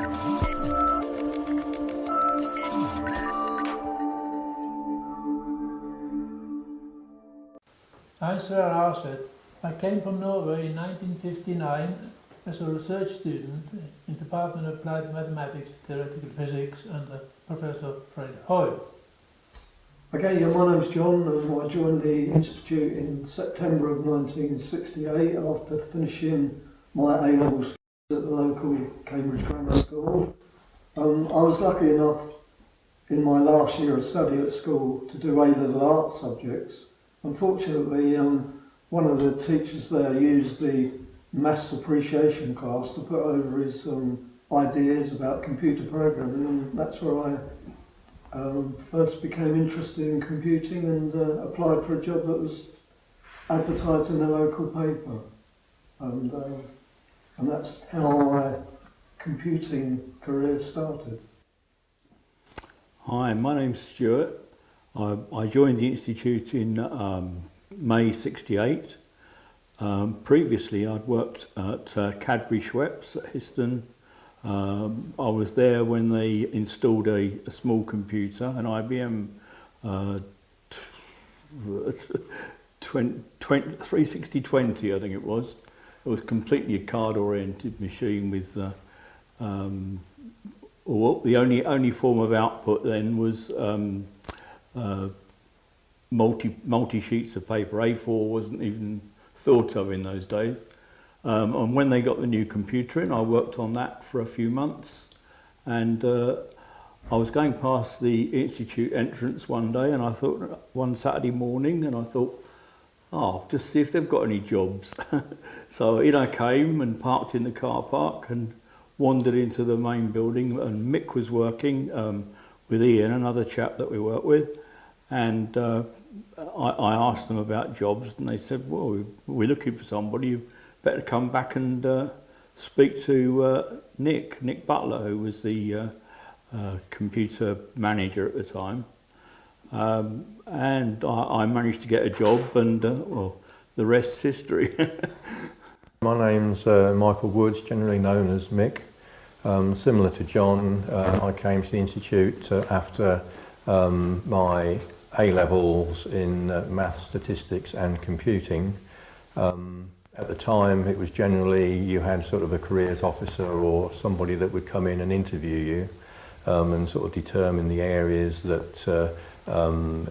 I'm Sverre Aarseth. I came from Norway in 1959 as a research student in the Department of Applied Mathematics and Theoretical Physics under Professor Fred Hoyle. Okay, my name's John and I joined the Institute in September of 1968 after finishing my A-levels at the local Cambridge Grammar School. I was lucky enough in my last year of study at school to do A-level art subjects. Unfortunately, one of the teachers there used the maths appreciation class to put over his ideas about computer programming, and that's where I first became interested in computing and applied for a job that was advertised in a local paper. And that's how my computing career started. Hi, my name's Stuart. I joined the Institute in May '68. Previously I'd worked at Cadbury Schweppes at Histon. I was there when they installed a small computer, an IBM 36020 I think it was. It was completely a card-oriented machine with the only form of output then was multi sheets of paper. A4 wasn't even thought of in those days. And when they got the new computer in, I worked on that for a few months. And I was going past the Institute entrance one day, and I thought, one Saturday morning, and I thought, oh, just see if they've got any jobs. So in I came and parked in the car park and wandered into the main building, and Mick was working with Ian, another chap that we worked with, and I asked them about jobs, and they said, well, we're looking for somebody, you better come back and speak to Nick Butler, who was the computer manager at the time. And I managed to get a job, and well, the rest's history. My name's Michael Woods, generally known as Mick. Similar to John, I came to the Institute after my A-levels in maths, statistics and computing. At the time it was generally you had sort of a careers officer or somebody that would come in and interview you and sort of determine the areas that you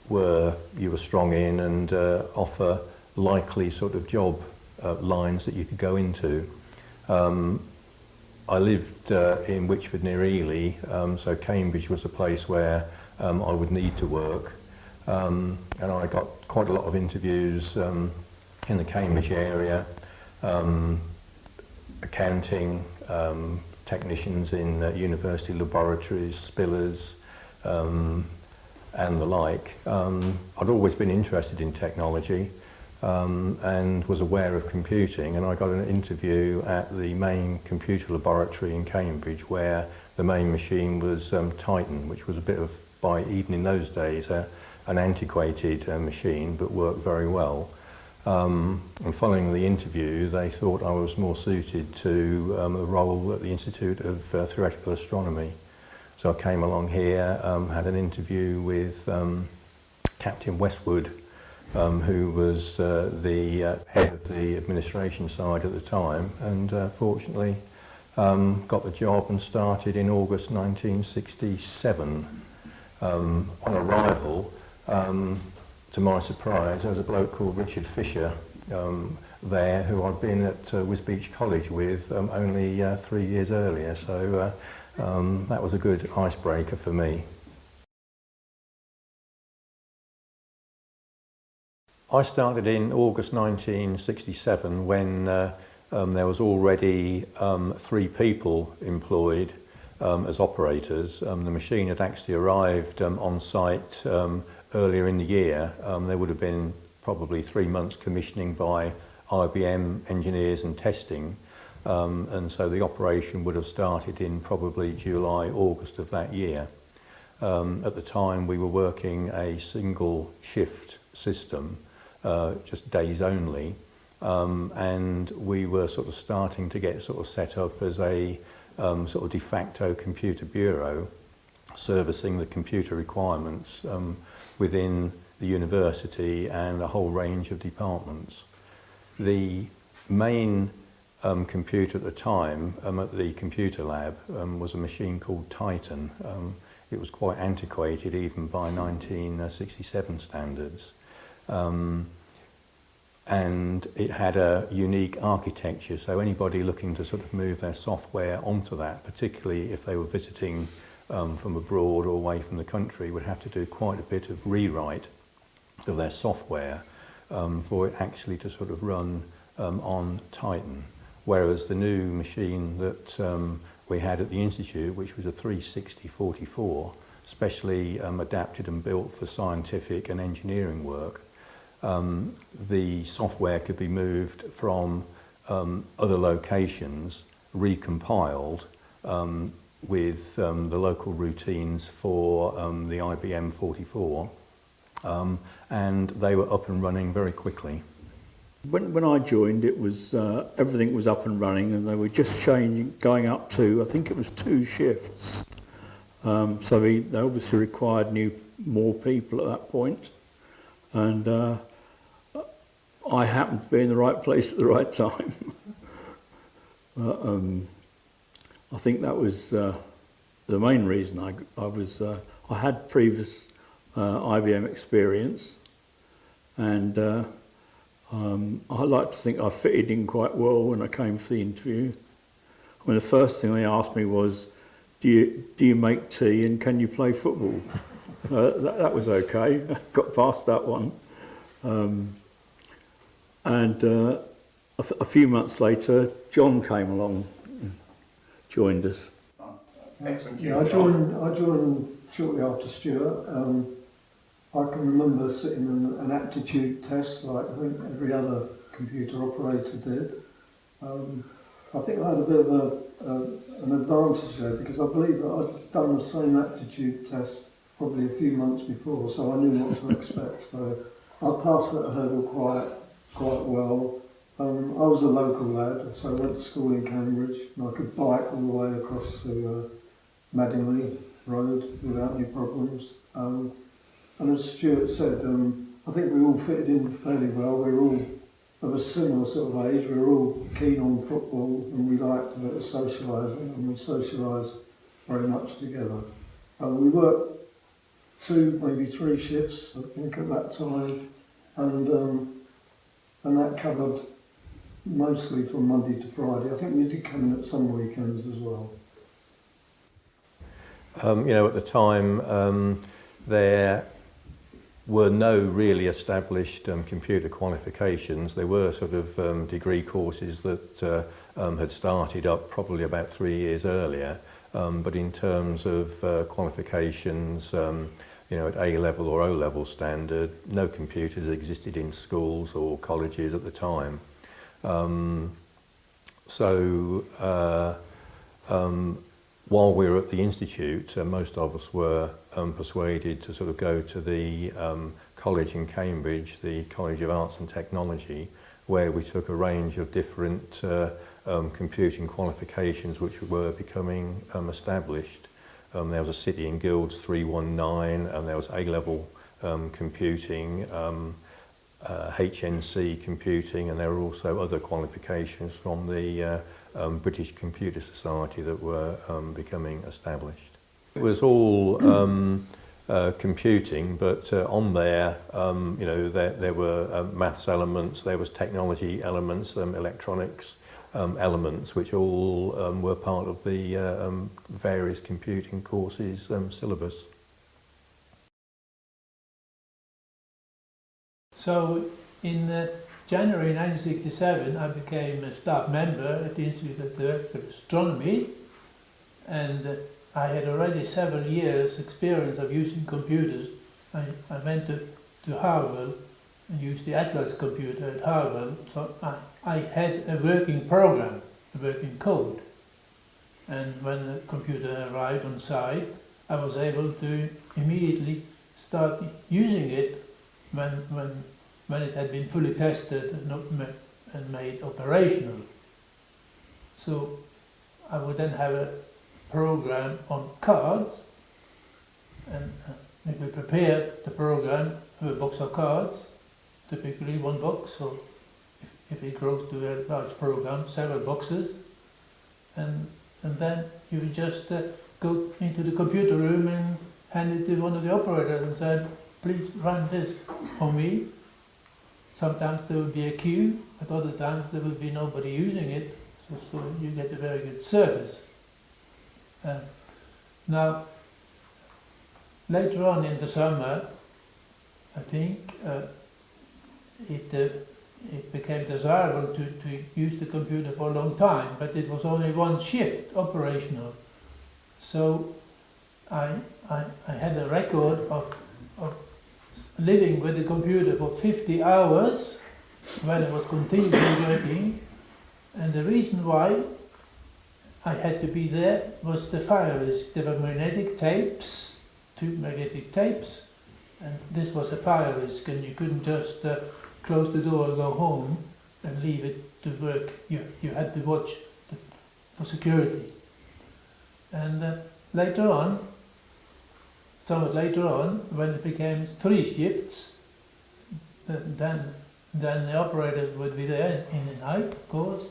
were strong in and offer likely sort of job lines that you could go into. I lived in Witchford near Ely, so Cambridge was a place where I would need to work, and I got quite a lot of interviews in the Cambridge area, accounting, technicians in university laboratories, spillers, and the like. I'd always been interested in technology and was aware of computing, and I got an interview at the main computer laboratory in Cambridge where the main machine was Titan, which was a bit of, even in those days, an antiquated machine, but worked very well. And following the interview, they thought I was more suited to the role at the Institute of Theoretical Astronomy. So I came along here, had an interview with Captain Westwood, who was the head of the administration side at the time, and fortunately got the job and started in August 1967. On arrival, to my surprise, there was a bloke called Richard Fisher there, who I'd been at Wisbeach College with only 3 years earlier, so that was a good icebreaker for me. I started in August 1967 when there was already 3 people employed as operators. The machine had actually arrived on site earlier in the year. There would have been probably 3 months commissioning by IBM engineers and testing, and so the operation would have started in probably July, August of that year. At the time we were working a single shift system, just days only, and we were sort of starting to get sort of set up as a sort of de facto computer bureau servicing the computer requirements within the university and a whole range of departments. The main computer at the time at the computer lab was a machine called Titan. It was quite antiquated even by 1967 standards. And it had a unique architecture, so anybody looking to sort of move their software onto that, particularly if they were visiting from abroad or away from the country, would have to do quite a bit of rewrite of their software for it actually to sort of run on Titan. Whereas the new machine that we had at the Institute, which was a 360-44, specially adapted and built for scientific and engineering work, the software could be moved from other locations, recompiled with the local routines for the IBM 44, and they were up and running very quickly. When I joined, it was everything was up and running, and they were just going up to, I think it was 2 shifts. So they obviously required more people at that point, and I happened to be in the right place at the right time. I think that was the main reason I had previous IBM experience, and I like to think I fitted in quite well when I came for the interview. I mean, the first thing they asked me was, do you make tea and can you play football? That was okay. I got past that one. And a few months later, John came along and joined us. Excellent. Yeah, I joined shortly after Stuart. I can remember sitting in an aptitude test like I think every other computer operator did. I think I had a bit of an advantage there because I believe that I'd done the same aptitude test probably a few months before, so I knew what to expect. So I passed that hurdle quite well. I was a local lad, so I went to school in Cambridge, and I could bike all the way across to Madingley Road without any problems. And as Stuart said, I think we all fitted in fairly well. We were all of a similar sort of age. We were all keen on football, and we liked a bit of socialising, and we socialised very much together. We worked 2, maybe 3 shifts, I think, at that time, and that covered mostly from Monday to Friday. I think we did come in at some weekends as well. At the time, there were no really established computer qualifications. There were sort of degree courses that had started up probably about 3 years earlier, but in terms of qualifications, at A-level or O-level standard, no computers existed in schools or colleges at the time. While we were at the Institute, most of us were persuaded to sort of go to the college in Cambridge, the College of Arts and Technology, where we took a range of different computing qualifications which were becoming established. There was a City and Guilds 319, and there was A-level computing, HNC computing, and there were also other qualifications from the British Computer Society that were becoming established. It was all computing, but on there, there were maths elements, there was technology elements, electronics elements, which all were part of the various computing courses syllabus. So in January 1967 I became a staff member at the Institute of Director of Astronomy, and I had already several years experience of using computers. I went to Harvard and used the Atlas computer at Harvard, so I had a working program, a working code. And when the computer arrived on site, I was able to immediately start using it when it had been fully tested and made operational. So I would then have a program on cards, and if we prepare the program with a box of cards, typically one box, or if it grows to a large program, several boxes, and then you would just go into the computer room and hand it to one of the operators and said, please run this for me. Sometimes there would be a queue, at other times there would be nobody using it, so you get a very good service. Now, later on in the summer, I think it became desirable to use the computer for a long time, but it was only one shift operational. So I had a record of living with the computer for 50 hours when it was continuously working, and the reason why I had to be there was the fire risk. There were magnetic tapes, 2 magnetic tapes, and this was a fire risk, and you couldn't just close the door and go home and leave it to work. You had to watch for security. And later on, somewhat later on, when it became 3 shifts, then the operators would be there in the night, of course,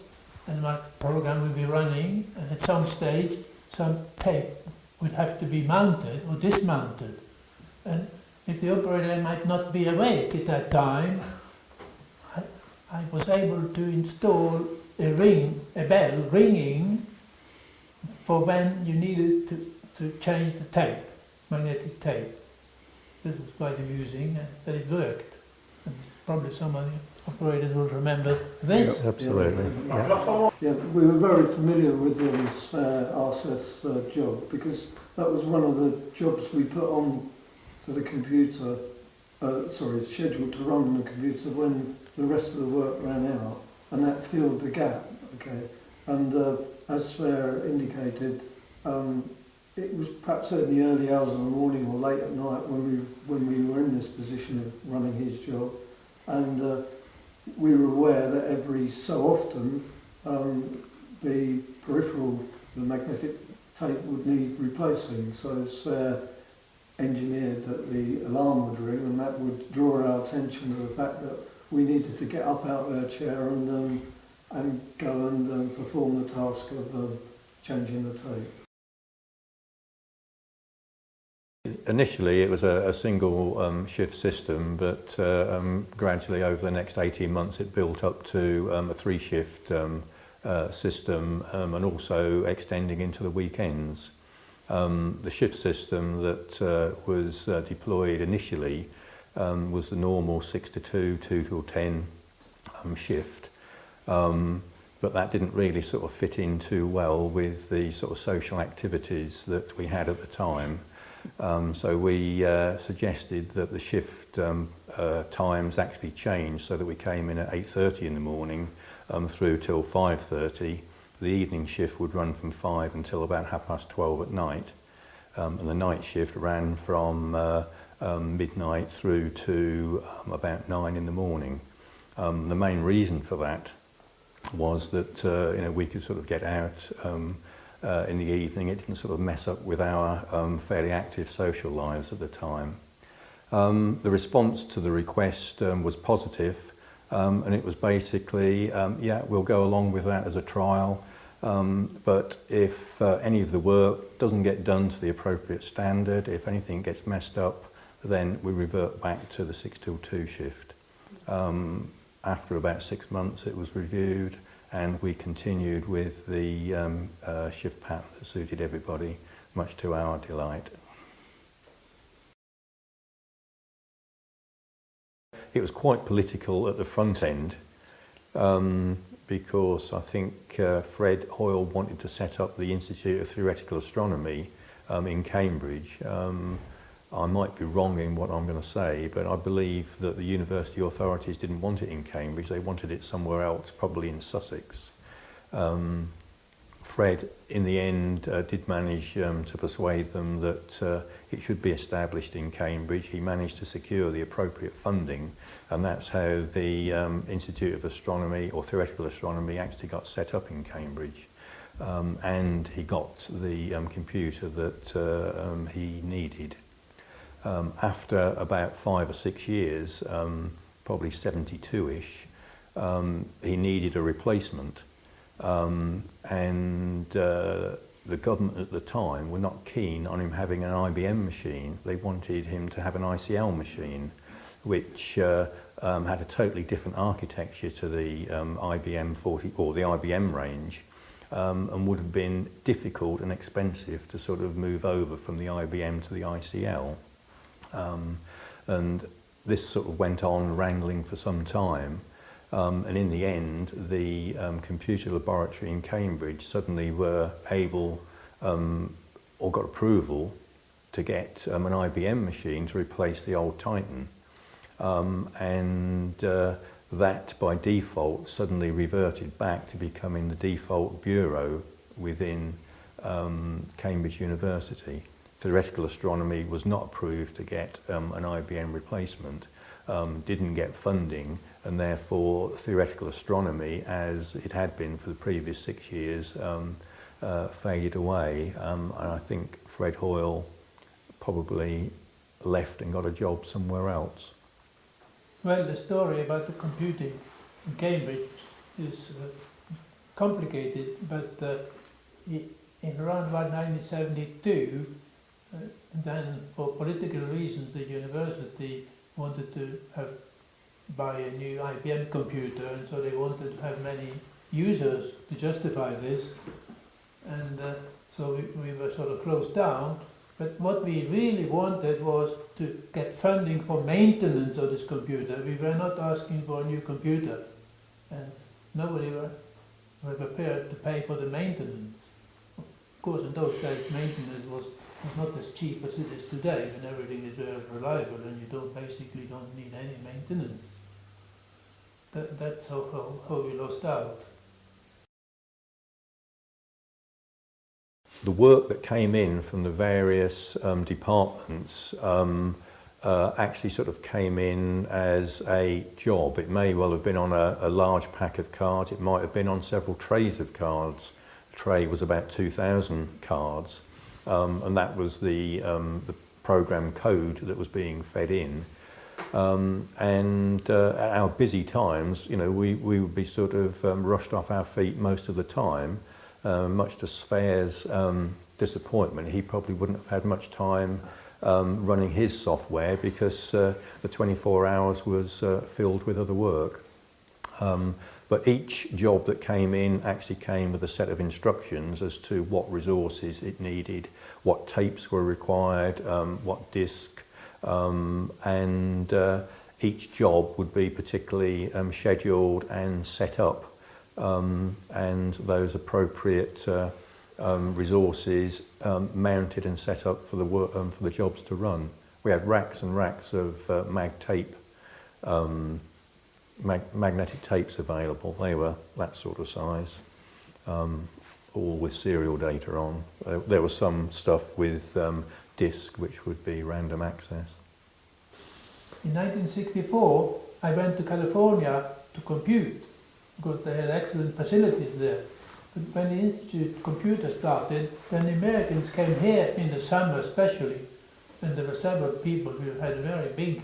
and my program would be running, and at some stage some tape would have to be mounted or dismounted. And if the operator might not be awake at that time, I was able to install a bell ringing for when you needed to change the tape, magnetic tape. This was quite amusing, but it worked. And probably some of the operators will remember this. Yeah, absolutely. Yeah, we were very familiar with Aarseth's job, because that was one of the jobs we put on to the computer, scheduled to run on the computer when the rest of the work ran out, and that filled the gap. Okay, and as Sverre indicated, it was perhaps in the early hours of the morning or late at night when we were in this position of running his job, and we were aware that every so often the magnetic tape would need replacing. So Sverre engineered that the alarm would ring, and that would draw our attention to the fact that we needed to get up out of our chair and go and perform the task of changing the tape. Initially it was a single shift system, but gradually over the next 18 months it built up to a 3-shift system, and also extending into the weekends. The shift system that was deployed initially was the normal 6 to 2, 2 till 10 shift, but that didn't really sort of fit in too well with the sort of social activities that we had at the time. So we suggested that the shift times actually changed, so that we came in at 8:30 in the morning through till 5:30. The evening shift would run from 5 until about 12:30 at night, and the night shift ran from midnight through to about 9 in the morning. The main reason for that was that we could sort of get out in the evening. It didn't sort of mess up with our fairly active social lives at the time. The response to the request was positive, and it was basically, yeah, we'll go along with that as a trial, but if any of the work doesn't get done to the appropriate standard, if anything gets messed up, then we revert back to the 6 till 2 shift. After about 6 months it was reviewed, and we continued with the shift pattern that suited everybody, much to our delight. It was quite political at the front end, because I think Fred Hoyle wanted to set up the Institute of Theoretical Astronomy in Cambridge. I might be wrong in what I'm going to say, but I believe that the university authorities didn't want it in Cambridge. They wanted it somewhere else, probably in Sussex. Fred, in the end, did manage to persuade them that it should be established in Cambridge. He managed to secure the appropriate funding, and that's how the Institute of Astronomy, or Theoretical Astronomy, actually got set up in Cambridge. and he got the computer that he needed. After about 5 or 6 years, probably 72-ish, he needed a replacement, and the government at the time were not keen on him having an IBM machine. They wanted him to have an ICL machine, which had a totally different architecture to the IBM 40 or the IBM range, and would have been difficult and expensive to sort of move over from the IBM to the ICL. And this sort of went on wrangling for some time. And in the end, the computer laboratory in Cambridge suddenly were able, or got approval, to get an IBM machine to replace the old Titan. And that, by default, suddenly reverted back to becoming the default bureau within Cambridge University. Theoretical astronomy was not approved to get an IBM replacement, didn't get funding, and therefore theoretical astronomy, as it had been for the previous 6 years, faded away. And I think Fred Hoyle probably left and got a job somewhere else. Well, the story about the computing in Cambridge is complicated, but in around about 1972, then for political reasons, the university wanted to buy a new IBM computer, and so they wanted to have many users to justify this, and so we were sort of closed down. But what we really wanted was to get funding for maintenance of this computer. We were not asking for a new computer, and nobody were prepared to pay for the maintenance. Of course, in those days, maintenance was not as cheap as it is today, when everything is very reliable and you basically don't need any maintenance. That's how we lost out. The work that came in from the various departments actually sort of came in as a job. It may well have been on a large pack of cards. It might have been on several trays of cards. The tray was about 2,000 cards, and that was the program code that was being fed in. And at our busy times, you know, we would be sort of rushed off our feet most of the time. Much to Sverre's disappointment, he probably wouldn't have had much time running his software because the 24 hours was filled with other work. But each job that came in actually came with a set of instructions as to what resources it needed, what tapes were required, what disk, and each job would be particularly scheduled and set up. And those appropriate resources mounted and set up for the work, for the jobs to run. We had racks and racks of magnetic tapes available. They were that sort of size, all with serial data on. There was some stuff with disk, which would be random access. In 1964, I went to California to compute, because they had excellent facilities there. But when the Insitute computer started, then the Americans came here in the summer especially, and there were several people who had very big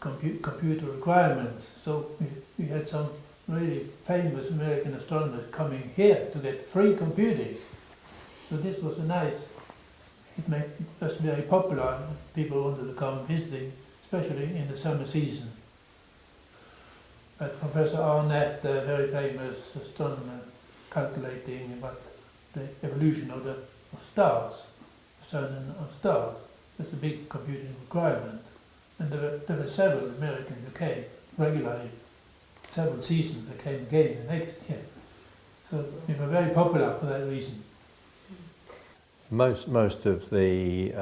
computer requirements. So we had some really famous American astronomers coming here to get free computing. So this was it made us very popular. People wanted to come visiting, especially in the summer season. But Professor Aarseth, a very famous astronomer, calculating about the evolution of stars, the sun and of stars. That's a big computing requirement. And there were several Americans who came regularly, several seasons. They came again the next year. So we were very popular for that reason. Most of the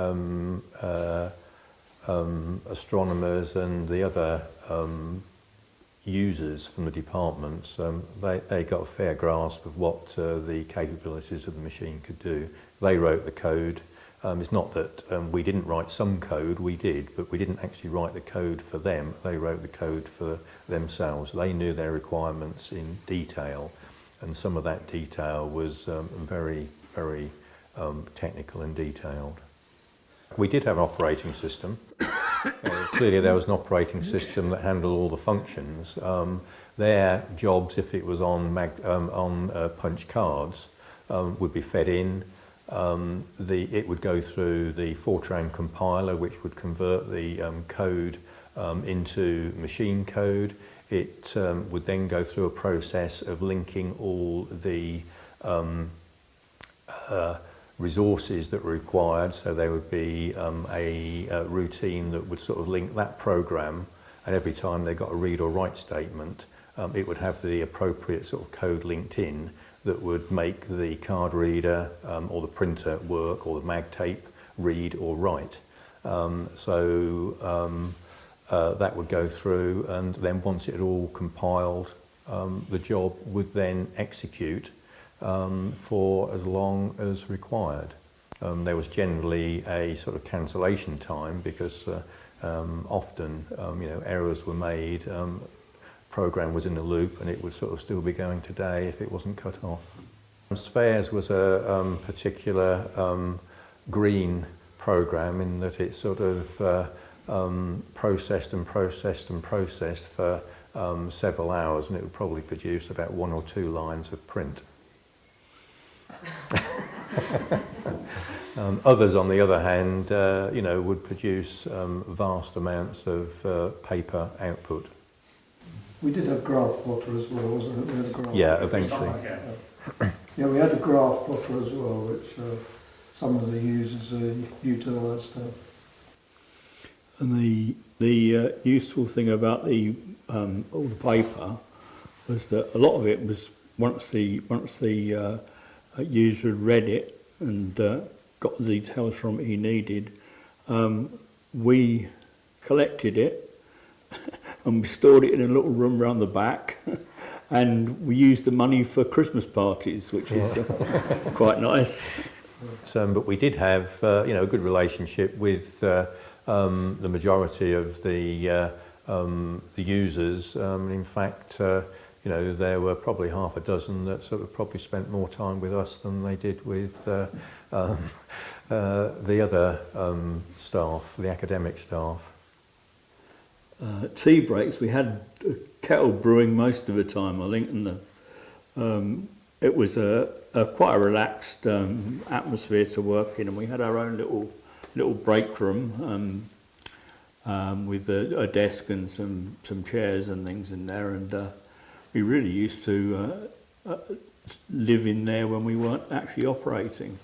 astronomers and the other users from the departments, they got a fair grasp of what the capabilities of the machine could do. They wrote the code. It's not that we didn't write some code, we did, but we didn't actually write the code for them. They wrote the code for themselves. They knew their requirements in detail. and some of that detail was very, very technical and detailed. We did have an operating system. Clearly there was an operating system that handled all the functions. Their jobs, if it was on punch cards, would be fed in. It would go through the Fortran compiler, which would convert the code into machine code. It would then go through a process of linking all the resources that were required. So there would be a routine that would sort of link that program, and every time they got a read or write statement, it would have the appropriate sort of code linked in that would make the card reader or the printer work, or the mag tape read or write. That would go through, and then once it had all compiled, the job would then execute for as long as required. There was generally a sort of cancellation time, because often errors were made. Program was in a loop, and it would sort of still be going today if it wasn't cut off. Sverre's was a particular green program, in that it sort of processed and processed and processed for several hours, and it would probably produce about 1 or 2 lines of print. Others, on the other hand, would produce vast amounts of paper output. We did have graph plotter as well, wasn't it? We had a graph. Yeah, eventually. Yeah, we had a graph plotter as well, which some of the users utilised. And the useful thing about all the paper was that a lot of it was, once the user had read it and got the details from it he needed, we collected it and we stored it in a little room round the back, and we used the money for Christmas parties, which is quite nice. But we did have a good relationship with the majority of the users. In fact, there were probably half a dozen that sort of probably spent more time with us than they did with the other staff, the academic staff. Tea breaks, we had a kettle brewing most of the time, I think, and it was quite a relaxed atmosphere to work in, and we had our own little break room with a desk and some chairs and things in there, and we really used to live in there when we weren't actually operating,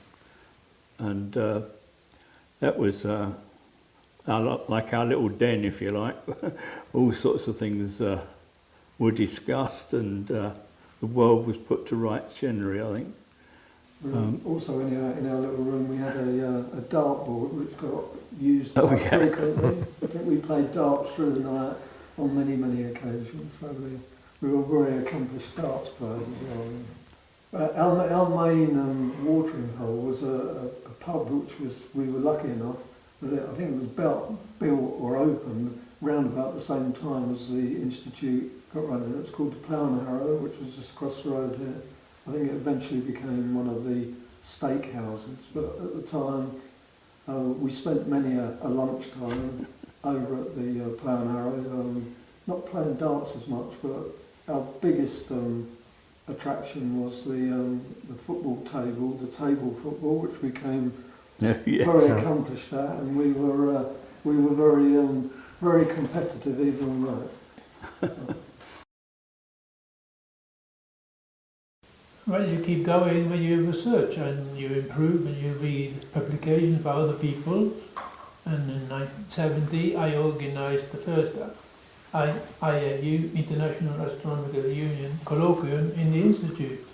and that was like our little den, if you like. All sorts of things were discussed, and the world was put to rights generally, I think. Also in our little room we had a dartboard which got used frequently. I think we played darts through the night on many occasions, so we were very accomplished darts players as well. Our main watering hole was a pub which we were lucky enough that I think it was built or opened round about the same time as the Insitute got running. It's called the Plough and Arrow, which was just across the road here. I think it eventually became one of the steak houses, but at the time we spent many a lunchtime over at the Plough and Arrow, not playing darts as much, but our biggest attraction was the football table, the table football, which became very accomplished at, and we were very competitive even on that. Well, you keep going when you research and you improve and you read publications by other people. And in 1970 I organised the first IAU, International Astronomical Union, colloquium in the Institute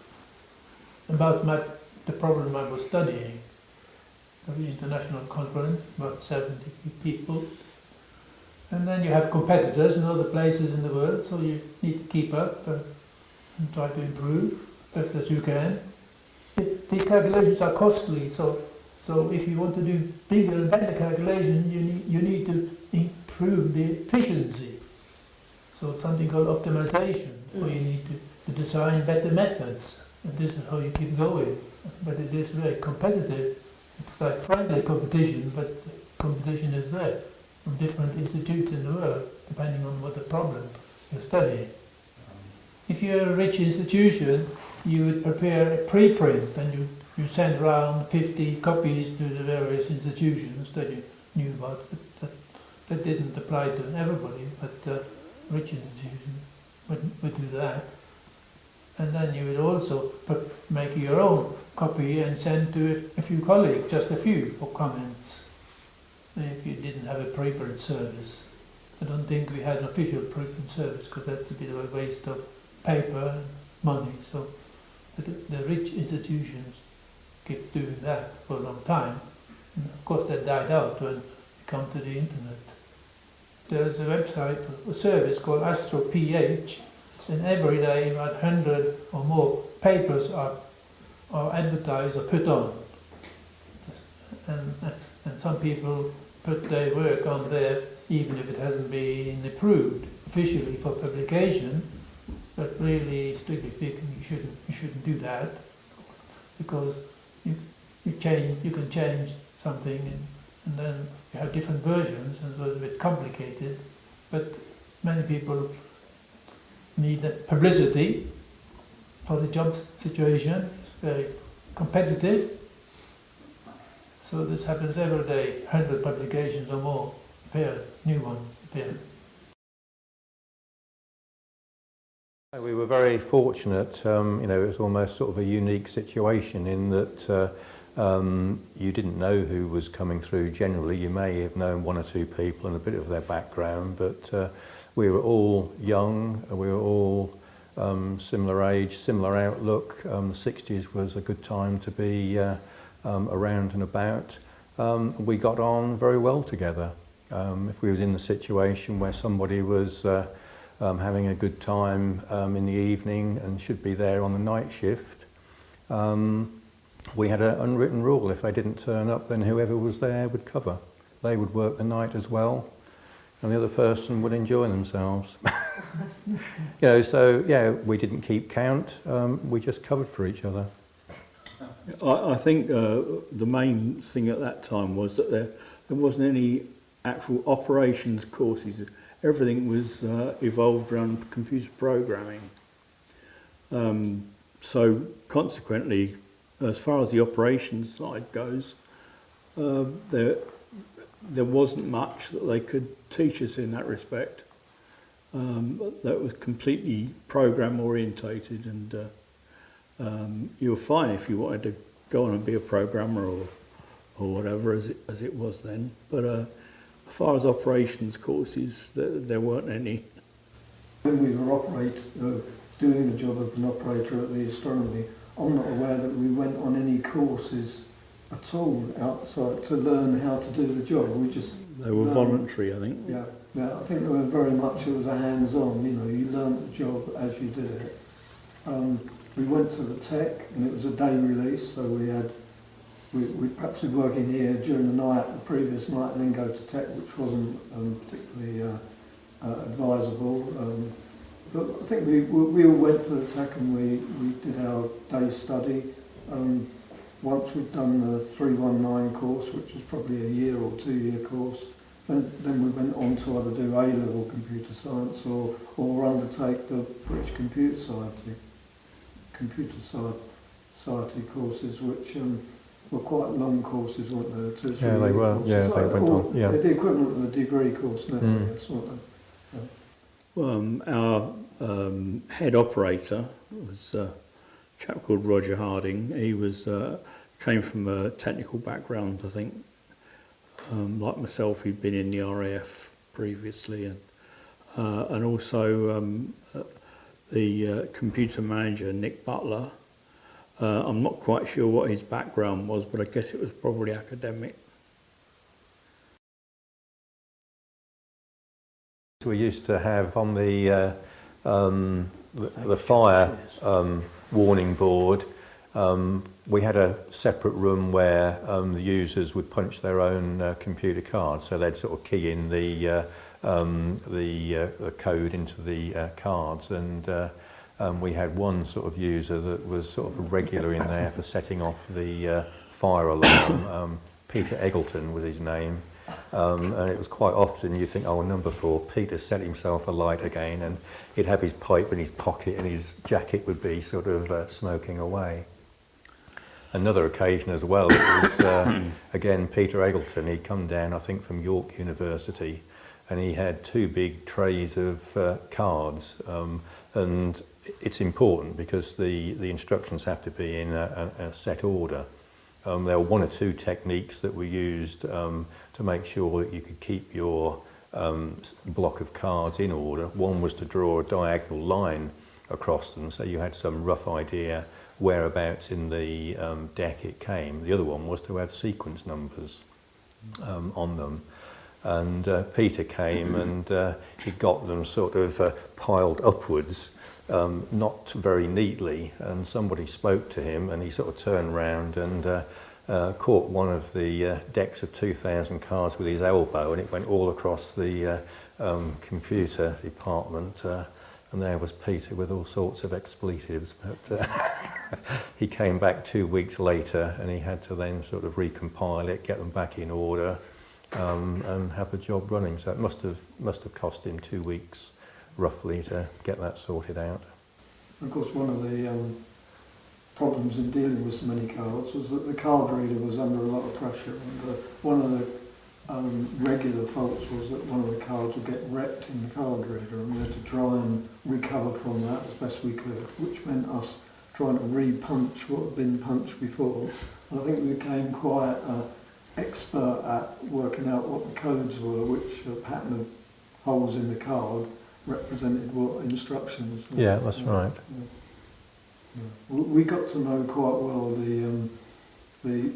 about the problem I was studying. The international conference, about 70 people. And then you have competitors in other places in the world, so you need to keep up and try to improve best as you can. These calculations are costly, so if you want to do bigger and better calculations, you need to improve the efficiency. So it's something called optimization, so you need to to design better methods, and this is how you keep going. But it is very competitive. It's like friendly competition, but competition is there from different institutes in the world, depending on what the problem you're studying. If you're a rich institution, you would prepare a preprint and you send around 50 copies to the various institutions that you knew about. But that didn't apply to everybody, but rich institutions would do that. And then you would also make your own copy and send to a few colleagues, just a few, for comments, if you didn't have a preprint service. I don't think we had an official preprint service, because that's a bit of a waste of paper and money. So the rich institutions kept doing that for a long time. And of course that died out when we come to the internet. There's a website, a service called AstroPH, and every day about 100 or more papers are advertised or put on. And some people put their work on there even if it hasn't been approved officially for publication. But really, strictly speaking, you shouldn't do that, because you can change something and then you have different versions, and so it's a bit complicated. But many people need publicity for the job situation. It's very competitive. So this happens every day, 100 publications or more appear, new ones appear. We were very fortunate, you know, it was almost sort of a unique situation in that you didn't know who was coming through generally. You may have known one or two people and a bit of their background, but we were all young, we were all similar age, similar outlook. The 60s was a good time to be around and about. We got on very well together. If we was in the situation where somebody was having a good time in the evening and should be there on the night shift, we had an unwritten rule: if they didn't turn up, then whoever was there would cover. They would work the night as well, and the other person would enjoy themselves. You know, so yeah, we didn't keep count, we just covered for each other. I think the main thing at that time was that there wasn't any actual operations courses. Everything was evolved around computer programming. So consequently, as far as the operations side goes, there wasn't much that they could teach us in that respect. That was completely program orientated, and you were fine if you wanted to go on and be a programmer or whatever as it was then. But as far as operations courses, there weren't any. When we were doing the job of an operator at the Astronomy, I'm not aware that we went on any courses at all outside to learn how to do the job. They were voluntary, I think. Yeah, I think they were very much, it was a hands-on, you know, you learnt the job as you did it. We went to the tech, and it was a day release, so we'd perhaps be working here during the night, the previous night, and then go to tech, which wasn't particularly advisable. But I think we all went to the tech and we did our day study. Once we'd done the 319 course, which was probably a year or 2 year course, and then we went on to either do A-level computer science or undertake the British Computer Society courses, which were quite long courses, weren't they? 2 or 3 Yeah, they were. courses. Yeah, they went on. Yeah, they're the equivalent of a degree course now, yes, weren't they? Our head operator was a chap called Roger Harding. He was came from a technical background, I think. Like myself, he'd been in the RAF previously, and also the computer manager, Nick Butler. I'm not quite sure what his background was, but I guess it was probably academic. we used to have on the fire warning board. We had a separate room where the users would punch their own computer cards, so they'd sort of key in the code into the cards, and We had one sort of user that was sort of a regular in there for setting off the fire alarm. Peter Eggleton was his name. And it was quite often you think, oh, number 4, Peter set himself alight again, and he'd have his pipe in his pocket and his jacket would be sort of smoking away. Another occasion as well, it was again Peter Eggleton. He'd come down, I think, from York University, and he had 2 big trays of cards. And it's important because the instructions have to be in a set order. There were 1 or 2 techniques that were used to make sure that you could keep your block of cards in order. One was to draw a diagonal line across them, so you had some rough idea whereabouts in the deck it came. The other one was to have sequence numbers on them. And Peter came and he got them sort of piled upwards, not very neatly, and somebody spoke to him and he sort of turned round and caught one of the decks of 2,000 cards with his elbow, and it went all across the computer department, and there was Peter with all sorts of expletives. But he came back 2 weeks later and he had to then sort of recompile it, get them back in order, and have the job running. So it must have cost him 2 weeks roughly to get that sorted out. Of course, one of the problems in dealing with so many cards was that the card reader was under a lot of pressure, and one of the regular faults was that one of the cards would get wrecked in the card reader, and we had to try and recover from that as best we could, which meant us trying to re-punch what had been punched before. And I think we became quite expert at working out what the codes were, which pattern of holes in the card represented what instructions were. Yeah, that's right. Yeah. We got to know quite well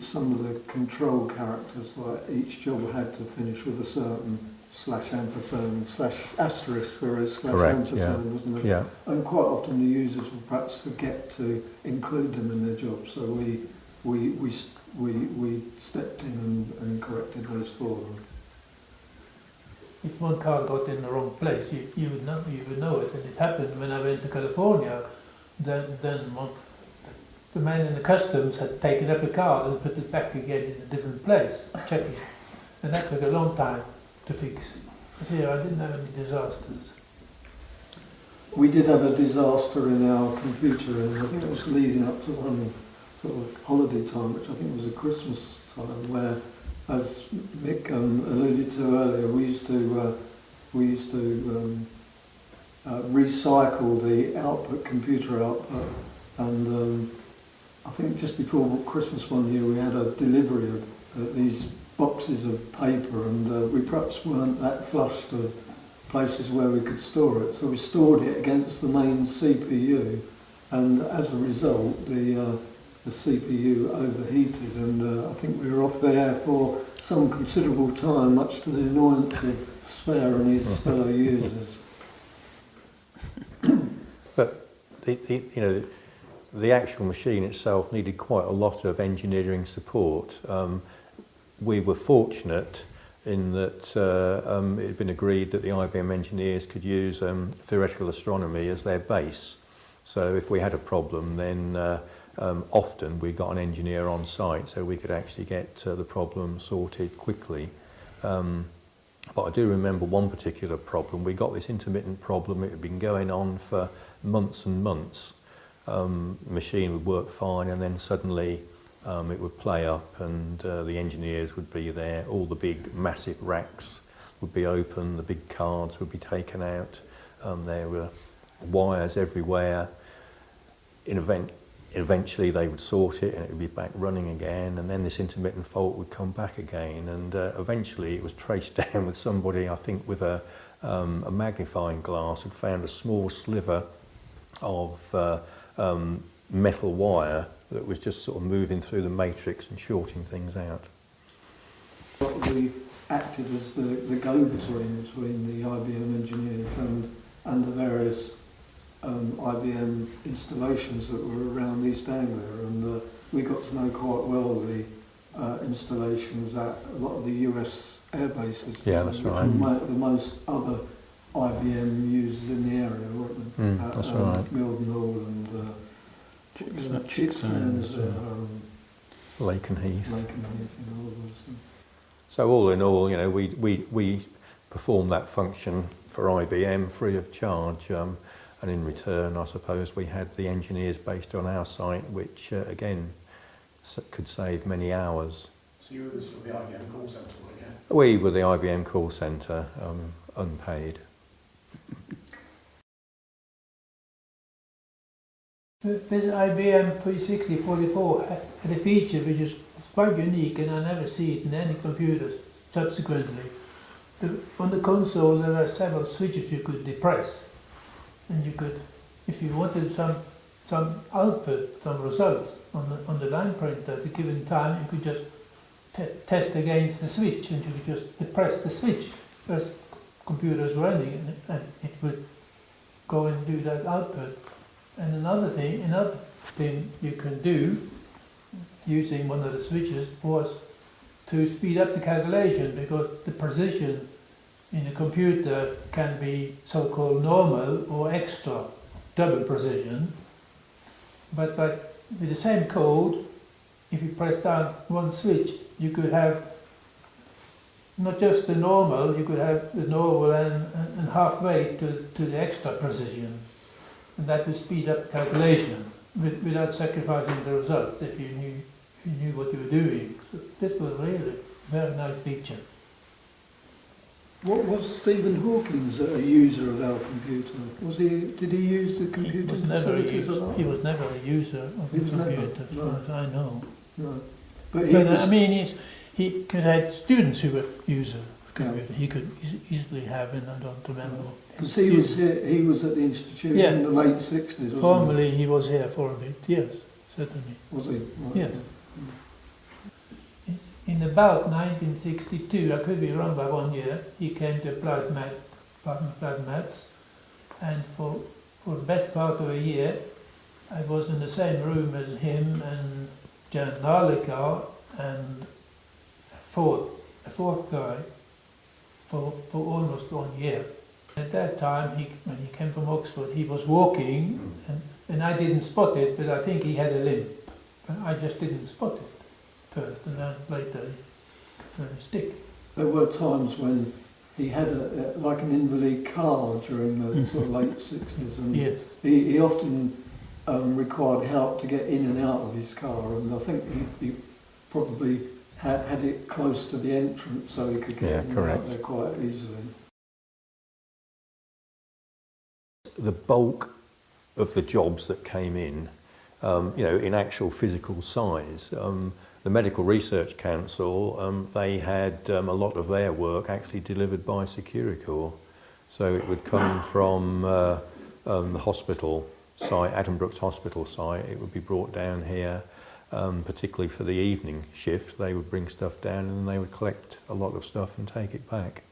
some of the control characters, like each job had to finish with a certain slash ampersand, slash asterisk, whereas slash Correct, ampersand, wasn't it? Yeah. And quite often the users would perhaps forget to include them in their job, so we stepped in and corrected those for them. If one card got in the wrong place, you would know it, and it happened when I went to California. Then the man in the customs had taken up a card and put it back again in a different place, checking, and that took a long time to fix. But here I didn't have any disasters. We did have a disaster in our computer, and I think it was leading up to one sort of holiday time, which I think was a Christmas time, where, as Mick alluded to earlier, we used to recycle the output, computer output, and I think just before Christmas one year we had a delivery of these boxes of paper, and we perhaps weren't that flushed of places where we could store it, so we stored it against the main CPU, and as a result the CPU overheated, and I think we were off the air for some considerable time, much to the annoyance of Sverre and his fellow users. But the actual machine itself needed quite a lot of engineering support. We were fortunate in that it had been agreed that the IBM engineers could use theoretical astronomy as their base. So if we had a problem, then often we got an engineer on site, so we could actually get the problem sorted quickly. But I do remember one particular problem. We got this intermittent problem. It had been going on for months and months. The machine would work fine, and then suddenly it would play up, and the engineers would be there. All the big massive racks would be open, the big cards would be taken out, there were wires everywhere. Eventually they would sort it and it would be back running again, and then this intermittent fault would come back again, and eventually it was traced down with somebody, I think with a magnifying glass, had found a small sliver of metal wire that was just sort of moving through the matrix and shorting things out. We acted as the go-between between the IBM engineers and the various IBM installations that were around East Anglia, and we got to know quite well the installations at a lot of the US air bases. Yeah, that's right. The most other IBM users in the area, weren't there? That's right. Mildenhall and Chicksands, Lakenheath. Lakenheath and all those things. So all in all, you know, we perform that function for IBM free of charge, and in return, I suppose we had the engineers based on our site, which again could save many hours. So you were the sort of the IBM call centre, weren't you? We were the IBM call centre, unpaid. This IBM 36044 had a feature which is quite unique, and I never see it in any computers subsequently. On the console there were several switches you could depress, and you could, if you wanted some output, some results on the line printer at a given time, you could just test against the switch, and you could just depress the switch as computers running, and it would go and do that output. And another thing you can do using one of the switches was to speed up the calculation, because the precision in a computer can be so-called normal or extra, double precision. But with the same code, if you press down one switch, you could have not just the normal, you could have the normal and halfway to the extra precision. And that would speed up the calculation without sacrificing the results if you knew what you were doing. So this was really a very nice feature. What was Stephen Hawkins a user of our computer? Did he use the computer facilities a lot? He was never a user of the computer, as far as I know. No. But I mean, he could have students who were users of the computer. He could easily have, and I don't remember. Because he was at the Insitute in the late 60s, wasn't he? Formerly he was here for a bit, yes, certainly. Was he? Right. Yes. In about 1962, I could be wrong by 1 year, he came to Applied Maths, and for the best part of a year I was in the same room as him and Jan Narlikar and a fourth guy for almost 1 year. At that time, when he came from Oxford, he was walking, and I didn't spot it, but I think he had a limp. I just didn't spot it first, and then later he turned a stick. There were times when he had like an invalid car during the sort of late 60s, and Yes. he often required help to get in and out of his car, and I think he probably had it close to the entrance so he could get in and out there quite easily. The bulk of the jobs that came in, you know, in actual physical size, the Medical Research Council, they had a lot of their work actually delivered by Securicor. So it would come from the hospital site, Adam Brooks Hospital site, it would be brought down here, particularly for the evening shift. They would bring stuff down and they would collect a lot of stuff and take it back.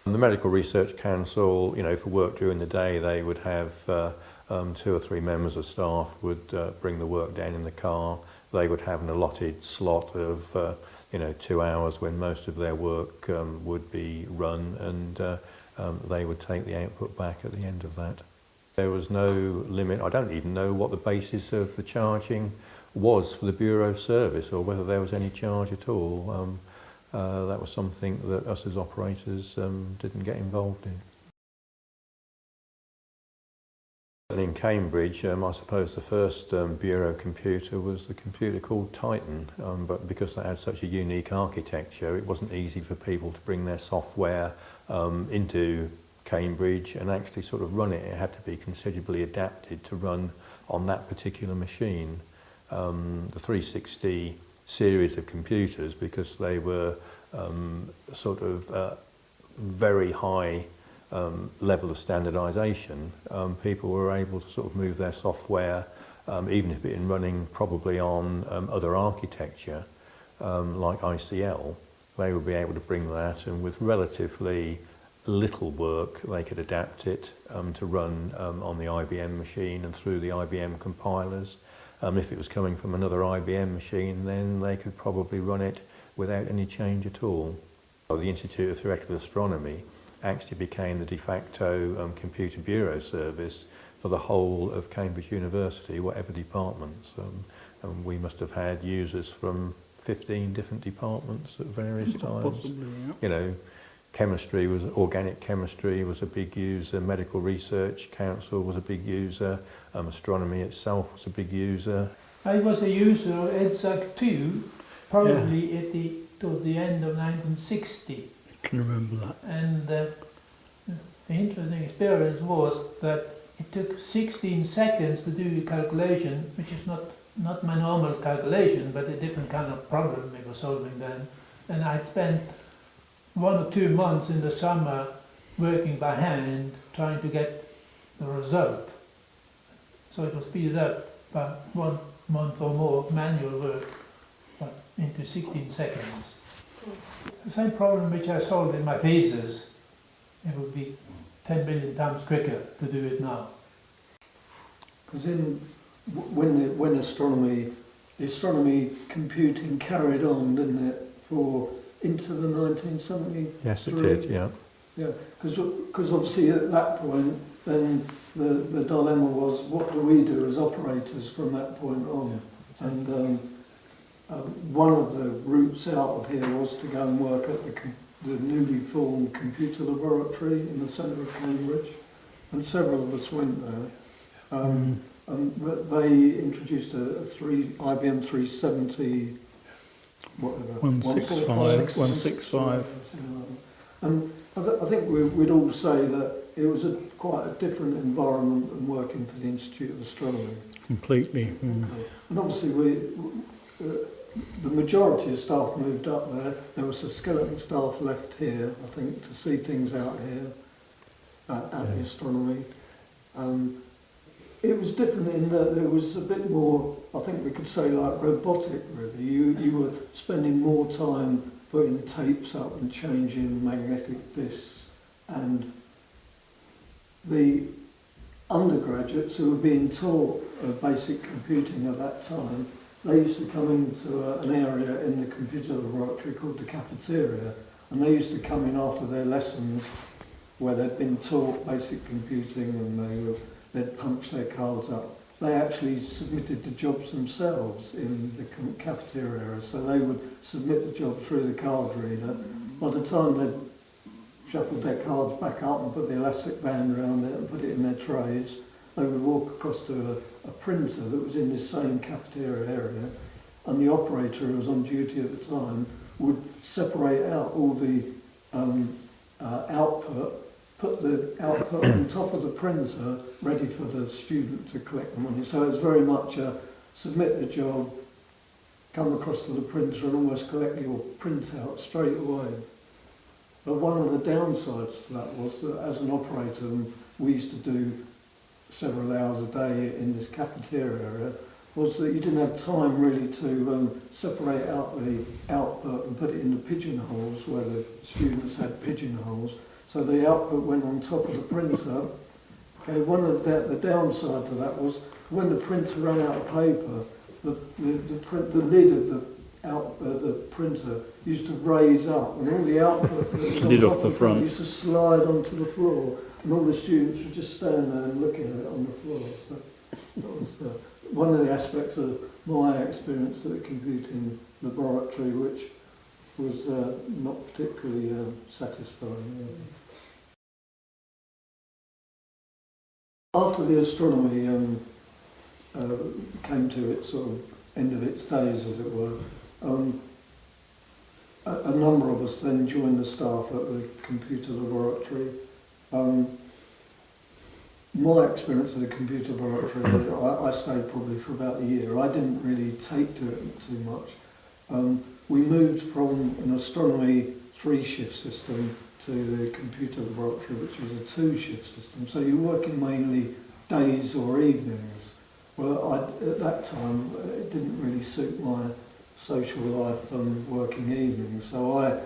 The Medical Research Council, you know, for work during the day, they would have 2 or 3 members of staff would bring the work down in the car. They would have an allotted slot of, you know, 2 hours when most of their work would be run, and they would take the output back at the end of that. There was no limit. I don't even know what the basis of the charging was for the Bureau service, or whether there was any charge at all. That was something that us as operators didn't get involved in. And in Cambridge, I suppose the first Bureau computer was the computer called Titan, but because that had such a unique architecture, it wasn't easy for people to bring their software into Cambridge and actually sort of run it. It had to be considerably adapted to run on that particular machine. The 360 series of computers, because they were sort of very high level of standardisation, people were able to sort of move their software, even if it had been running probably on other architecture like ICL, they would be able to bring that, and with relatively little work they could adapt it to run on the IBM machine and through the IBM compilers. If it was coming from another IBM machine, then they could probably run it without any change at all. The Institute of Theoretical Astronomy actually became the de facto computer bureau service for the whole of Cambridge University, whatever departments. And we must have had users from 15 different departments at various times. Possibly, yeah. You know, organic chemistry was a big user, medical research council was a big user, astronomy itself was a big user. I was a user of EDSAC 2, probably towards the end of 1960. I can remember that. And the interesting experience was that it took 16 seconds to do the calculation, which is not my normal calculation, but a different kind of problem we were solving then. And I'd spent 1 or 2 months in the summer working by hand, trying to get the result. So it was speeded up by 1 month or more of manual work, but into 16 seconds. The same problem which I solved in my thesis, it would be 10 billion times quicker to do it now. Because when astronomy computing carried on, didn't it, for into the 1970s? Yes, it did, yeah. Yeah, because obviously at that point, then the dilemma was, what do we do as operators from that point on? And one of the routes out of here was to go and work at the newly formed computer laboratory in the centre of Cambridge, and several of us went there. And they introduced a IBM 370, whatever, 165. And I think we'd all say that it was quite a different environment than working for the Institute of Astronomy. Completely. And obviously the majority of staff moved up there. There was a skeleton staff left here, I think, to see things out here at the astronomy. It was different in that there was a bit more, I think we could say, like robotic, really. You were spending more time putting tapes up and changing magnetic discs, and the undergraduates who were being taught basic computing at that time, they used to come into an area in the computer laboratory called the cafeteria, and they used to come in after their lessons where they'd been taught basic computing and they'd punch their cards up. They actually submitted the jobs themselves in the cafeteria area, so they would submit the job through the card reader. By the time they'd shuffled their cards back up and put the elastic band around it and put it in their trays, they would walk across to a printer that was in this same cafeteria area, and the operator who was on duty at the time would separate out all the output, put the output on top of the printer, ready for the student to collect the money. So it was very much a submit the job, come across to the printer and almost collect your printout straight away. But one of the downsides to that was that as an operator, we used to do several hours a day in this cafeteria area, was that you didn't have time really to separate out the output and put it in the pigeonholes where the students had pigeonholes. So the output went on top of the printer. Okay, one of the downside to that was when the printer ran out of paper, the lid of the printer used to raise up, and all the output that was Slid on off top the of front. it used to slide onto the floor, and all the students would just stand there and look at it on the floor. So that was one of the aspects of my experience at the computing laboratory, which was not particularly satisfying. Really. After the astronomy came to its sort of end of its days, as it were, a number of us then joined the staff at the computer laboratory. My experience of the computer laboratory, I stayed probably for about a year. I didn't really take to it too much. We moved from an astronomy 3-shift system to the computer laboratory, which was a 2-shift system. So you're working mainly days or evenings. Well, at that time, it didn't really suit my social life working evenings. So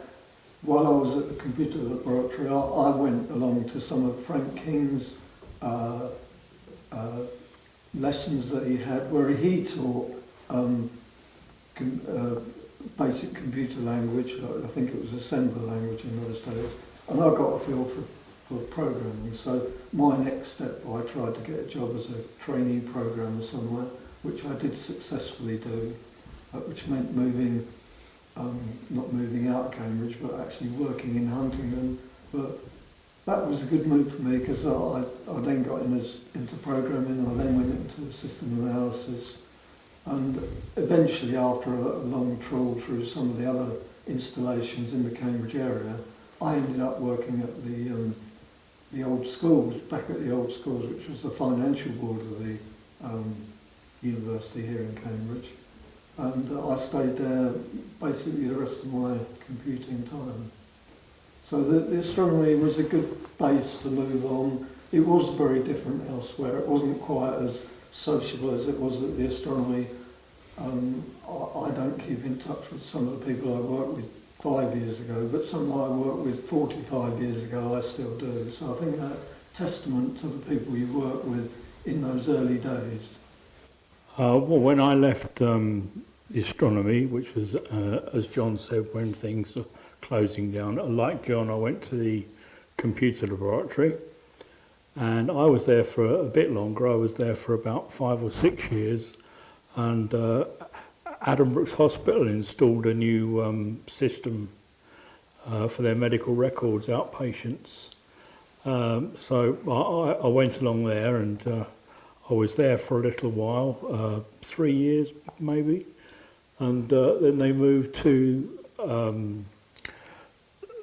while I was at the computer laboratory, I went along to some of Frank King's lessons that he had, where he taught basic computer language. I think it was assembly language in those days. and I got a feel for programming. So my next step, I tried to get a job as a trainee programmer somewhere, which I did successfully do, which meant moving, not moving out of Cambridge, but actually working in Huntingdon. But that was a good move for me because I then got into programming. I then went into system analysis, and eventually, after a long trawl through some of the other installations in the Cambridge area, I ended up working at the old schools, back at the old schools, which was the financial board of the university here in Cambridge. And I stayed there basically the rest of my computing time. So the astronomy was a good base to move on. It was very different elsewhere. It wasn't quite as sociable as it was at the astronomy. I don't keep in touch with some of the people I worked with 5 years ago, but some I worked with 45 years ago I still do. So I think that testament to the people you work with in those early days. Well, when I left the astronomy, which was, as John said, when things are closing down, like John, I went to the computer laboratory, and I was there for a bit longer. I was there for about 5 or 6 years, and Addenbrooke's Hospital installed a new system for their medical records, outpatients. So I went along there, and I was there for a little while, 3 years maybe, and then they moved to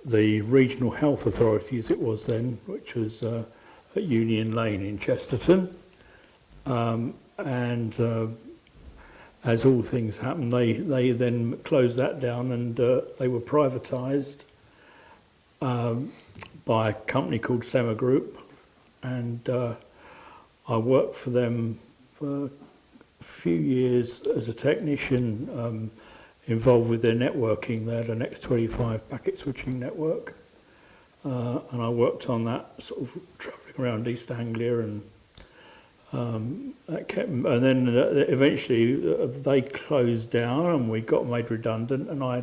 the regional health authority, as it was then, which was at Union Lane in Chesterton, and as all things happen, they then closed that down, and they were privatised by a company called Sema Group, and I worked for them for a few years as a technician involved with their networking. They had an X25 packet switching network, and I worked on that, sort of travelling around East Anglia, and that kept. And then eventually they closed down, and we got made redundant. And I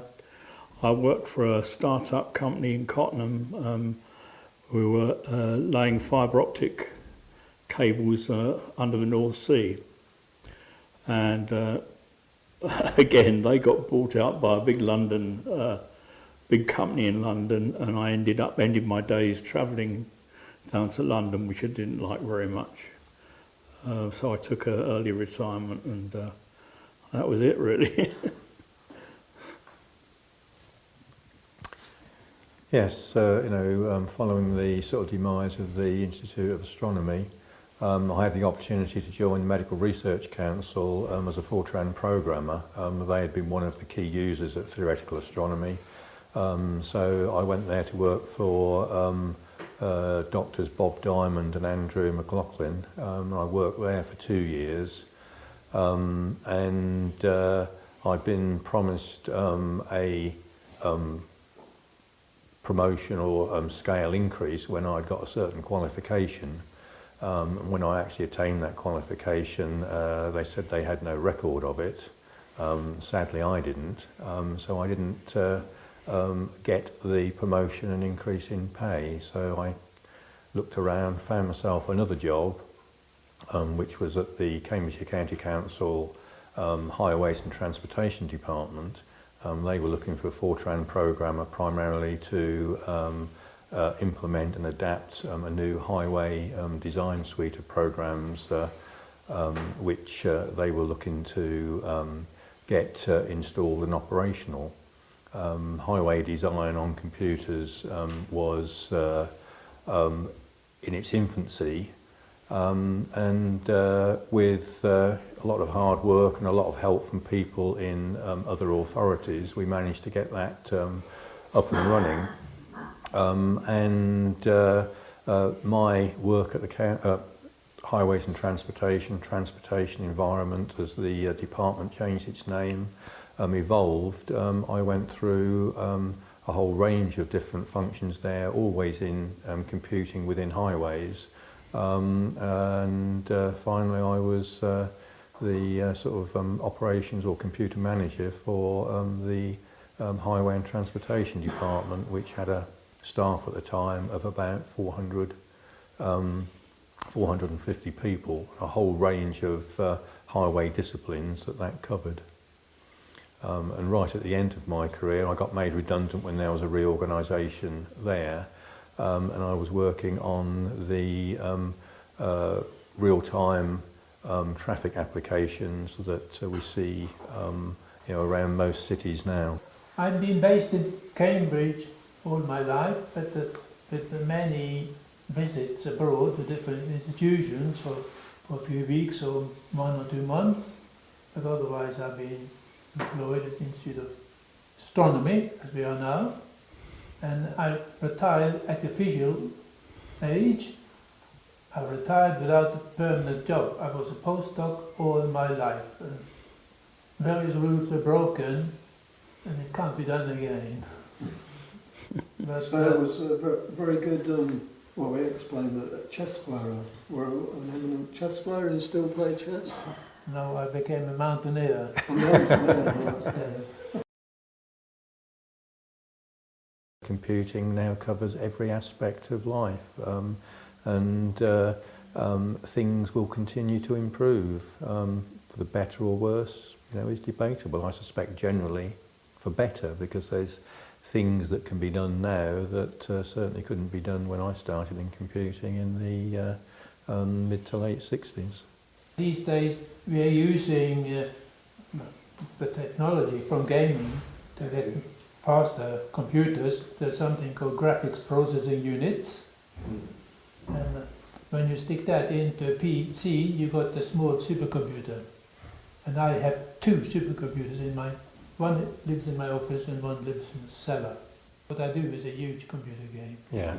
worked for a start-up company in Cottenham. We were laying fibre optic cables under the North Sea, and again they got bought out by a big company in London, and I ended my days travelling down to London, which I didn't like very much. So I took an early retirement, and that was it really. Yes, following the sort of demise of the Insitute of Astronomy, I had the opportunity to join the Medical Research Council as a Fortran programmer. They had been one of the key users at theoretical astronomy. So I went there to work for Doctors Bob Diamond and Andrew McLaughlin. I worked there for 2 years, and I'd been promised a promotion or scale increase when I'd got a certain qualification. When I actually attained that qualification, they said they had no record of it. Sadly, I didn't, so I didn't get the promotion and increase in pay. So I looked around, found myself another job, which was at the Cambridgeshire County Council Highways and Transportation Department. They were looking for a Fortran programmer primarily to implement and adapt a new highway design suite of programs which they were looking to get installed and operational. Highway design on computers was in its infancy, and with a lot of hard work and a lot of help from people in other authorities, we managed to get that up and running. My work at the Highways and Transportation Environment, as the department changed its name, evolved. I went through a whole range of different functions there, always in computing within highways. And finally I was the sort of operations or computer manager for the Highway and Transportation Department, which had a staff at the time of about 450 people, a whole range of highway disciplines that covered. And right at the end of my career, I got made redundant when there was a reorganisation there, and I was working on the real-time traffic applications that we see around most cities now. I've been based in Cambridge all my life, but with many visits abroad to different institutions for a few weeks or 1 or 2 months. But otherwise I've been employed at the Institute of Astronomy, as we are now. And I retired at official age. I retired without a permanent job. I was a postdoc all my life. And various rules were broken, and it can't be done again. But, So it was a very good, well, we explained that a chess player, were an eminent chess player. Do you still play chess? now I became a mountaineer A mountaineer, right. instead. Computing now covers every aspect of life, and things will continue to improve, for the better or worse. Is debatable. I suspect generally for better, because there's things that can be done now that certainly couldn't be done when I started in computing in the mid to late 60s. These days we are using the technology from gaming to get faster computers. There's something called graphics processing units, and when you stick that into a PC, you got a small supercomputer. And I have 2 supercomputers in one lives in my office and one lives in the cellar. What I do is a huge computer game. Yeah.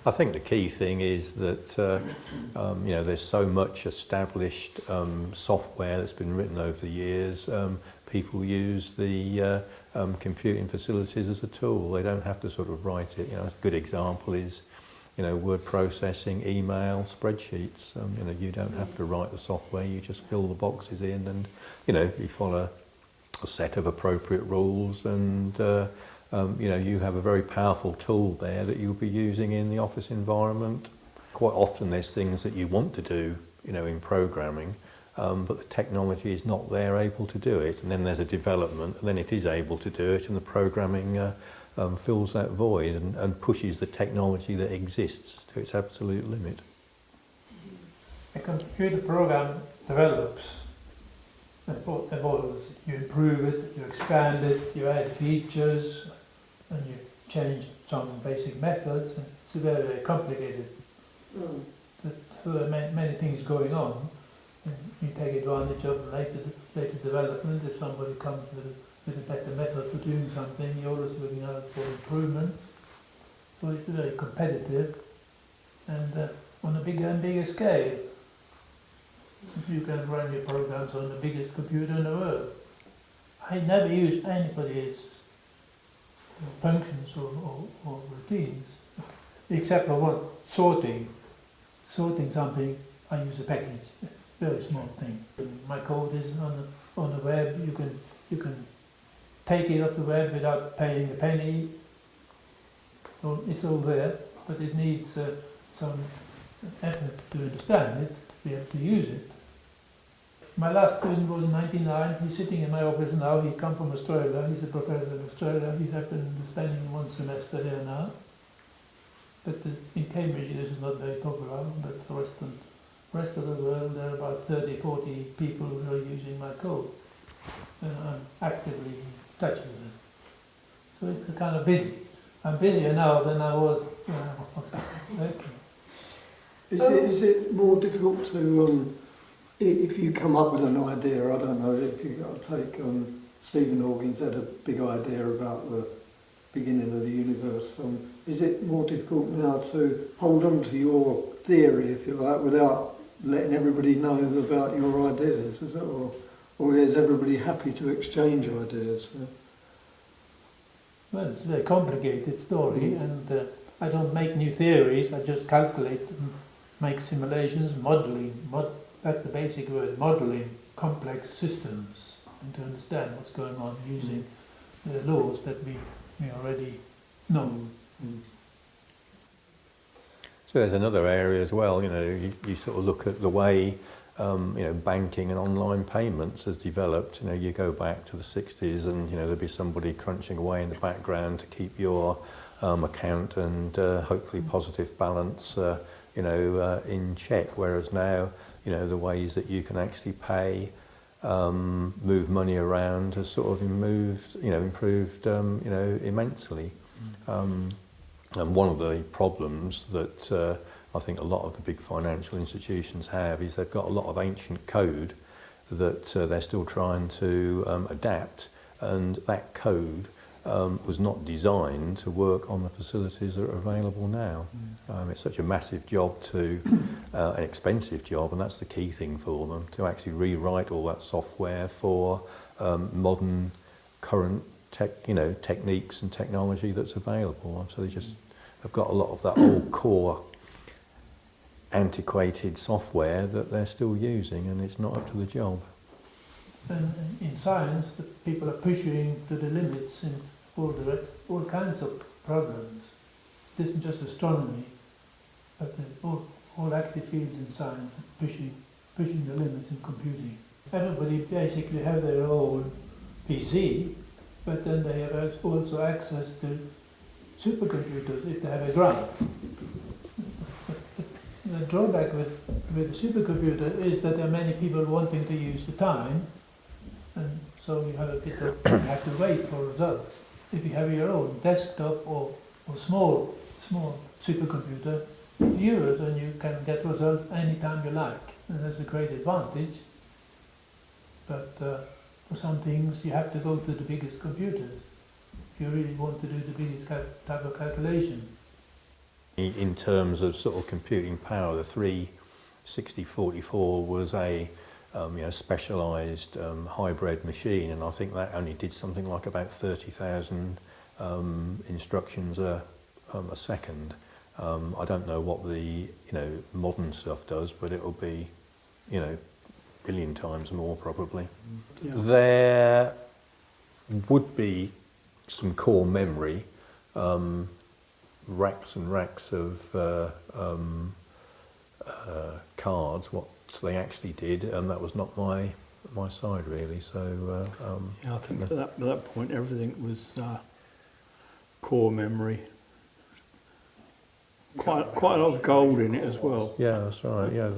I think the key thing is that there's so much established software that's been written over the years. People use the computing facilities as a tool. They don't have to sort of write it. A good example is word processing, email, spreadsheets. You don't have to write the software. You just fill the boxes in, and you follow a set of appropriate rules, and you have a very powerful tool there that you'll be using in the office environment. Quite often there's things that you want to do, in programming, but the technology is not there able to do it, and then there's a development, and then it is able to do it, and the programming fills that void and pushes the technology that exists to its absolute limit. A computer program develops, evolves. You improve it, you expand it, you add features, and you change some basic methods. And it's very, very complicated. There are many things going on, and you take advantage of later development. If somebody comes with a better method for doing something, you're always looking out for improvement. So it's very competitive, and on a bigger and bigger scale. You can run your programs on the biggest computer in the world. I never used anybody's functions or routines, except for one, sorting. Sorting something, I use a package, very small thing. My code is on the web. You can take it off the web without paying a penny. So it's all there, but it needs some effort to understand it, to be able to use it. My last student was 99. He's sitting in my office now. He come from Australia. He's a professor in Australia. He has been spending 1 semester there now. But in Cambridge this is not very popular, but the rest of the world there are about 30, 40 people who are using my code. And I'm actively in touch with them. So it's kind of busy. I'm busier now than I was when I was working. Is it more difficult to, if you come up with an idea, I don't know, if you've got to take, Stephen Hawking's had a big idea about the beginning of the universe. Is it more difficult now to hold on to your theory, if you like, without letting everybody know about your ideas? Is it, or is everybody happy to exchange ideas? Well, it's a very complicated story, and I don't make new theories. I just calculate and make simulations, modelling. That's the basic word, modelling complex systems, and to understand what's going on using the laws that we already No. So there's another area as well, you know, you sort of look at the way, you know, banking and online payments has developed. You know, you go back to the 60s and, you know, there'd be somebody crunching away in the background to keep your account and hopefully positive balance, you know, in check. Whereas now, you know, the ways that you can actually pay, move money around has sort of improved, you know, immensely. And one of the problems that I think a lot of the big financial institutions have is they've got a lot of ancient code that they're still trying to adapt, and that code was not designed to work on the facilities that are available now. It's such a massive job to, an expensive job, and that's the key thing for them, to actually rewrite all that software for modern, current techniques and technology that's available. So they just have got a lot of that old core antiquated software that they're still using, and it's not up to the job. And in science, the people are pushing to the limits in all kinds of problems. This isn't just astronomy, but all active fields in science are pushing the limits in computing. Everybody basically have their own PC, but then they have also access to supercomputers if they have a grant. The drawback with a supercomputer is that there are many people wanting to use the time, and so you have to wait for results. If you have your own desktop or small supercomputer, it's yours and you can get results anytime you like, and that's a great advantage. But for some things you have to go to the biggest computers if you really want to do the biggest type of calculation. In terms of sort of computing power, the 36044 was a specialised hybrid machine, and I think that only did something like about 30,000 instructions a second. I don't know what the modern stuff does, but it'll be billion times more probably. Yeah. There would be some core memory, racks and racks of cards, what they actually did, and that was not my side really. So yeah, I think at that point everything was core memory. Quite a lot of gold in it as well. Yeah, that's right. Yeah,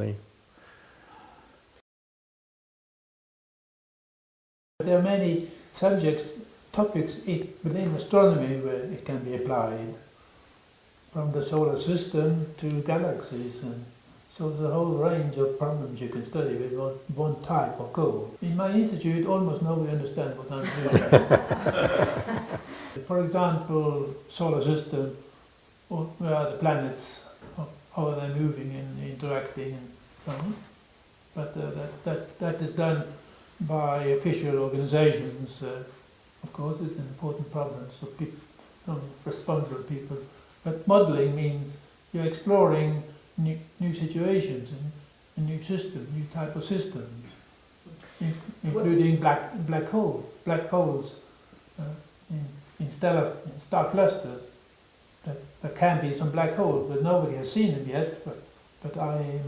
there are many topics within astronomy where it can be applied, from the solar system to galaxies, and so there's a whole range of problems you can study with one type of code. In my institute, almost nobody understands what I'm doing. For example, solar system, where are the planets, how are they moving and interacting, and so on. But that is done by official organizations. Of course, it's an important problem, so some responsible people. But modeling means you're exploring new situations and new systems, new type of systems, including black holes in star clusters. There can be some black holes, but nobody has seen them yet. But I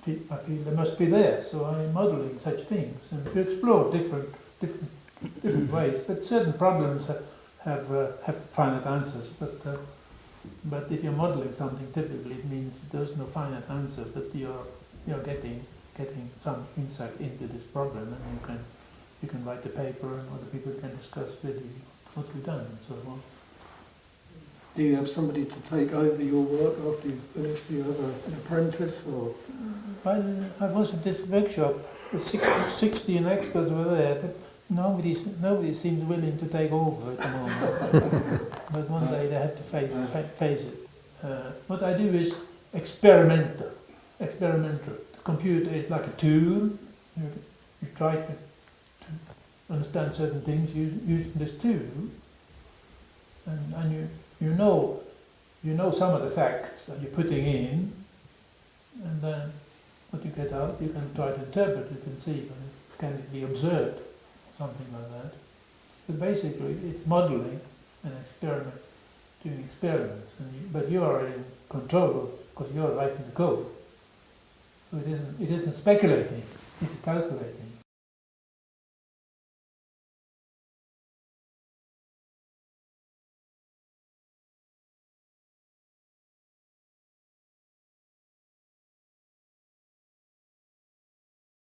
feel they must be there, so I'm modeling such things and to explore different ways. But certain problems have finite answers. But if you're modeling something, typically it means there's no finite answer, but you're getting some insight into this problem, and you can write a paper, and other people can discuss with you what you've done and so on. Do you have somebody to take over your work after you've finished? Do you have an apprentice or? Well, I was at this workshop. 60 experts were there, but nobody seems willing to take over at the moment. But one day they have to face it. What I do is experimental. The computer is like a tool. You try to understand certain things using this tool, and you know some of the facts that you're putting in, and then what you get out, you can try to interpret it and see can it be observed, something like that. But basically, it's modeling and experiment. doing experiments, but you are in control because you are writing the code. So it isn't speculating, it's calculating.